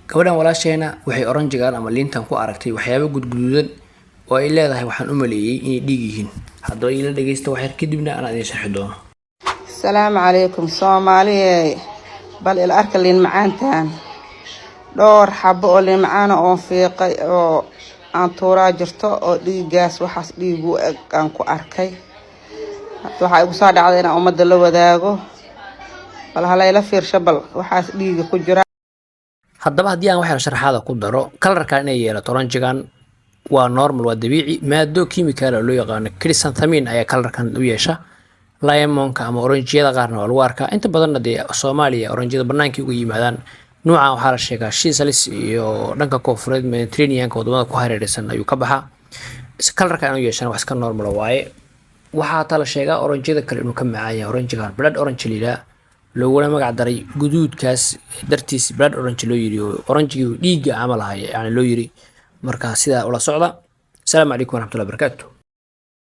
gabadhan walaasheena waxay oranjigan ama liintan ku aragtay waxyaabo gudgududan oo ay leedahay waxaan u maleeyay inay dhiig yihiin haddaba ila dhageysta wax yar kadibna aan idin sharxi doono. السلام عليكم Soomaaliyeey bal ila arka liin macaantan dhowr xabo oo liin macaan oo fiiqay oo aan tuuraa jirto oo dhiigaas waxaas dhiigu aan ku arkay waxa igu soo dhacday inaan umada la wadaago bal halayla fiirsho bal waxaas dhiiga ku jira. haddaba haddii aan wax yar sharaxaada ku daro kalarkan inay yeelato oranjigan waa normal waa dabiici maado kiimikaal oo loo yaqaan chrysanthemine ayaa kalarkan u yeesha lemonka ama oranjiyada qaarna waa lagu arkaa inta badanna dee Soomaaliya oranjiyada banaankii uga yimaadaan noocan waxaa la sheegaa shiisalis iyo dhanka koonfureed Mediterranean-ka wadamada ku hareeraysan ayuu ka baxaa kalarkan inuu yeeshaan wax iska normal waaye waxaa ta la sheegaa oranjiyada kale inuu ka macaan yahay oranjigan blood orange lila looguna magac daray guduudkaas dartiis blood orange loo yiri oranjigu dhiiga camal ah yani loo yiri marka sida ula socda. Assalaamu calaykum warahmatullahi wabarakatuh.